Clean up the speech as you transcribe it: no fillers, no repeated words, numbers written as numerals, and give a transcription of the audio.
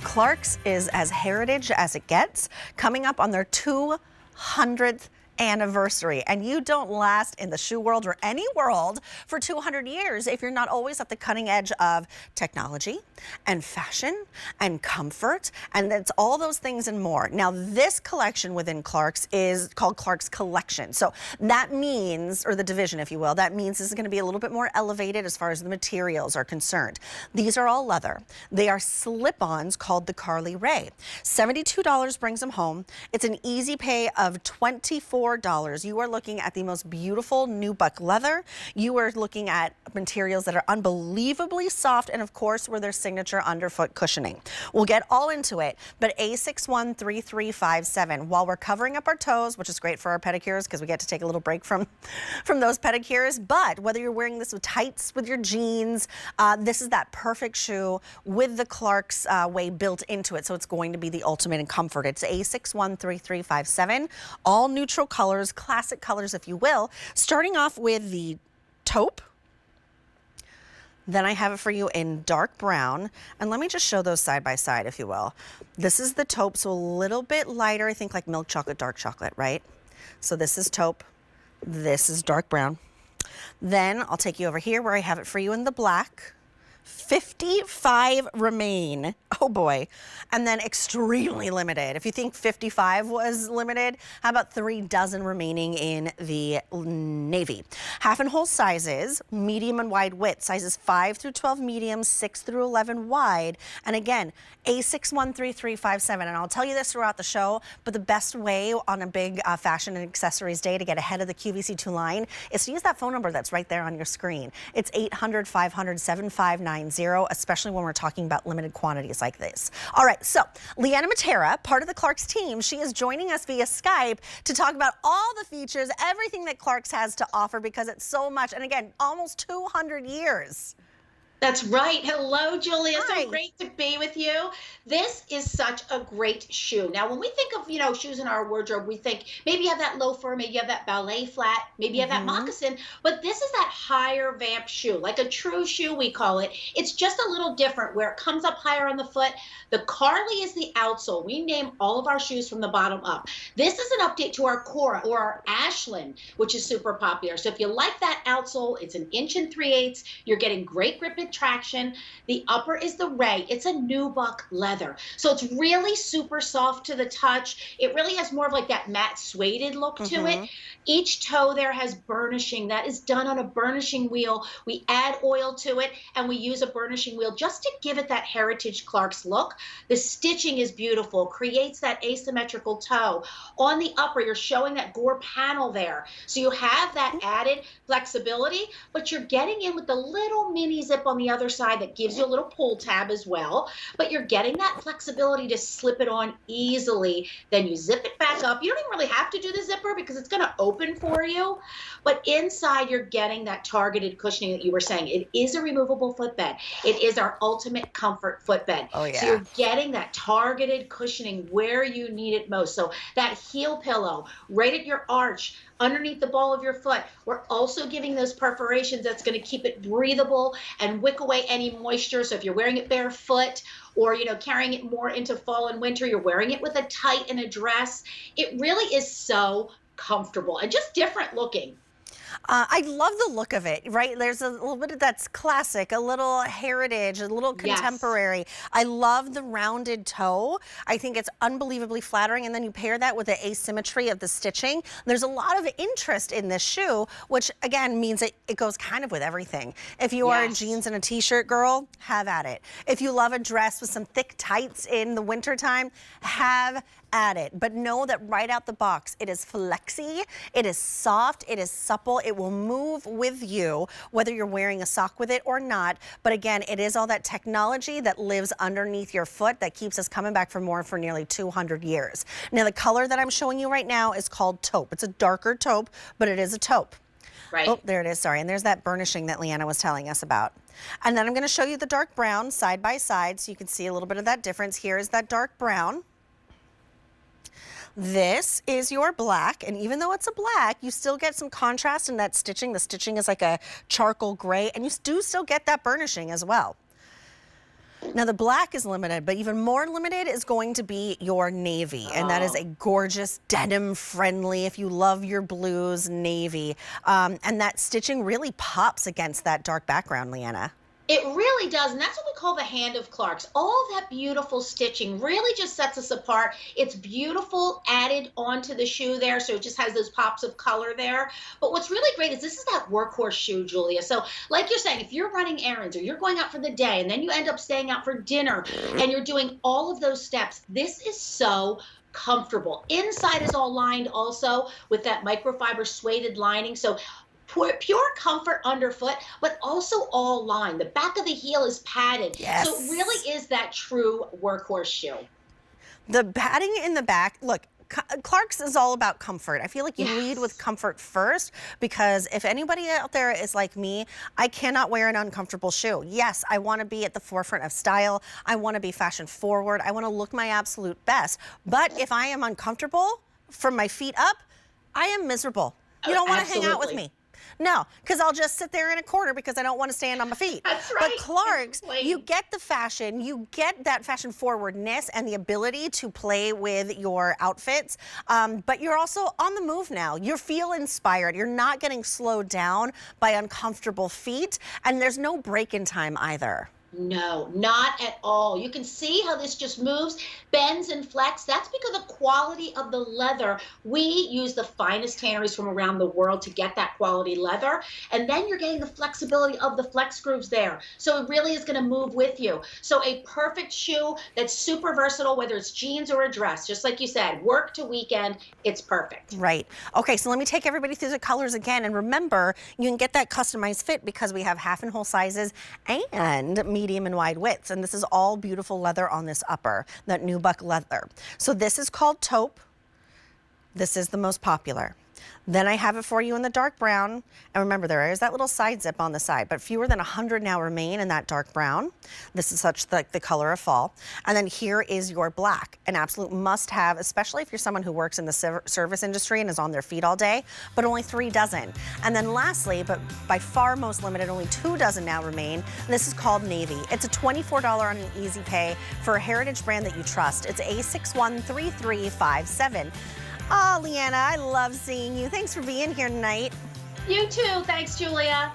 Clarks is as heritage as it gets, coming up on their 200th anniversary, and you don't last in the shoe world or any world for 200 years if you're not always at the cutting edge of technology and fashion and comfort, and it's all those things and more. Now, this collection within Clarks is called Clarks Collection, so that means, or the division if you will, that means this is going to be a little bit more elevated as far as the materials are concerned. These are all leather. They are slip-ons called the Carleigh Ray. $72 brings them home. It's an easy pay of $24. You are looking at the most beautiful nubuck leather. You are looking at materials that are unbelievably soft, and of course, with their signature underfoot cushioning. We'll get all into it, but A613357. While we're covering up our toes, which is great for our pedicures because we get to take a little break from those pedicures, but whether you're wearing this with tights, with your jeans, this is that perfect shoe with the Clarks way built into it, so it's going to be the ultimate in comfort. It's A613357, all neutral colors, classic colors if you will, starting off with the taupe. Then I have it for you in dark brown, and let me just show those side by side if you will. This is the taupe, so a little bit lighter, I think like milk chocolate, dark chocolate, right? So this is taupe, this is dark brown. Then I'll take you over here where I have it for you in the black. 55 remain. Oh boy. And then extremely limited. If you think 55 was limited, how about 3 dozen remaining in the navy? Half and whole sizes, medium and wide width, sizes 5 through 12 medium, 6 through 11 wide. And again, A613357. And I'll tell you this throughout the show, but the best way on a big fashion and accessories day to get ahead of the QVC2 line is to use that phone number that's right there on your screen. It's 800-500-7590. Especially when we're talking about limited quantities like this. All right, so Leanna Matera, part of the Clarks team, she is joining us via Skype to talk about all the features, everything that Clarks has to offer, because it's so much, and again, almost 200 years. That's right. Hello, Julia. Hi. So great to be with you. This is such a great shoe. Now, when we think of, shoes in our wardrobe, we think maybe you have that loafer, maybe you have that ballet flat, maybe you have that moccasin, but this is that higher vamp shoe, like a true shoe, we call it. It's just a little different where it comes up higher on the foot. The Carleigh is the outsole. We name all of our shoes from the bottom up. This is an update to our Cora or our Ashland, which is super popular. So if you like that outsole, it's an 1 3/8. You're getting great grip and traction. The upper is the Ray. It's a nubuck leather. So it's really super soft to the touch. It really has more of like that matte suede look to it. Each toe there has burnishing. That is done on a burnishing wheel. We add oil to it and we use a burnishing wheel just to give it that heritage Clarks look. The stitching is beautiful, creates that asymmetrical toe. On the upper, you're showing that gore panel there. So you have that added flexibility, but you're getting in with the little mini zip on the other side that gives you a little pull tab as well. But you're getting that flexibility to slip it on easily. Then you zip it back up. You don't even really have to do the zipper because it's going to open for you. But inside, you're getting that targeted cushioning that you were saying. It is a removable footbed. It is our ultimate comfort footbed. Oh, yeah. So you're getting that targeted cushioning where you need it most. So that heel pillow right at your arch, underneath the ball of your foot. We're also giving those perforations that's going to keep it breathable and wick away any moisture. So if you're wearing it barefoot or, carrying it more into fall and winter, you're wearing it with a tight and a dress. It really is so comfortable and just different looking. I love the look of it, right? There's a little bit of that's classic, a little heritage, a little contemporary. Yes. I love the rounded toe. I think it's unbelievably flattering. And then you pair that with the asymmetry of the stitching. There's a lot of interest in this shoe, which again means it goes kind of with everything. If you are a jeans and a t-shirt girl, have at it. If you love a dress with some thick tights in the wintertime, have at it. But know that right out the box, it is flexy, it is soft, it is supple, it will move with you, whether you're wearing a sock with it or not. But again, it is all that technology that lives underneath your foot that keeps us coming back for more for nearly 200 years. Now, the color that I'm showing you right now is called taupe. It's a darker taupe, but it is a taupe. Right. Oh, there it is, sorry. And there's that burnishing that Leanna was telling us about. And then I'm gonna show you the dark brown side by side so you can see a little bit of that difference. Here is that dark brown. This is your black, and even though it's a black, you still get some contrast in that stitching. The stitching is like a charcoal gray, and you do still get that burnishing as well. Now the black is limited, but even more limited is going to be your navy. And that is a gorgeous denim friendly, if you love your blues, navy. And that stitching really pops against that dark background, Leanna. It really does, and that's what we call the hand of Clark's. All that beautiful stitching really just sets us apart. It's beautiful added onto the shoe there, so it just has those pops of color there. But what's really great is this is that workhorse shoe, Julia. So like you're saying, if you're running errands or you're going out for the day and then you end up staying out for dinner and you're doing all of those steps, this is so comfortable. Inside is all lined also with that microfiber suede lining. So pure comfort underfoot, but also all lined. The back of the heel is padded. Yes. So it really is that true workhorse shoe. The padding in the back, look, Clark's is all about comfort. I feel like you lead with comfort first, because if anybody out there is like me, I cannot wear an uncomfortable shoe. Yes, I want to be at the forefront of style. I want to be fashion forward. I want to look my absolute best. But if I am uncomfortable from my feet up, I am miserable. You don't want to hang out with me. No, because I'll just sit there in a corner because I don't want to stand on my feet. That's right. But Clark's, you get the fashion, you get that fashion forwardness and the ability to play with your outfits, but you're also on the move now. You feel inspired. You're not getting slowed down by uncomfortable feet, and there's no break in time either. No, not at all. You can see how this just moves, bends and flex. That's because of the quality of the leather. We use the finest tanneries from around the world to get that quality leather. And then you're getting the flexibility of the flex grooves there. So it really is going to move with you. So a perfect shoe that's super versatile, whether it's jeans or a dress, just like you said, work to weekend, it's perfect. Right. Okay, so let me take everybody through the colors again. And remember, you can get that customized fit because we have half and whole sizes and medium and wide widths, and this is all beautiful leather on this upper, that nubuck leather. So this is called taupe. This is the most popular. Then I have it for you in the dark brown. And remember, there is that little side zip on the side, but fewer than 100 now remain in that dark brown. This is such the color of fall. And then here is your black, an absolute must have, especially if you're someone who works in the service industry and is on their feet all day, but only 3 dozen. And then lastly, but by far most limited, only 2 dozen now remain. This is called navy. It's a $24 on an easy pay for a heritage brand that you trust. It's A613357. Oh, Leanna, I love seeing you. Thanks for being here tonight. You too. Thanks, Julia.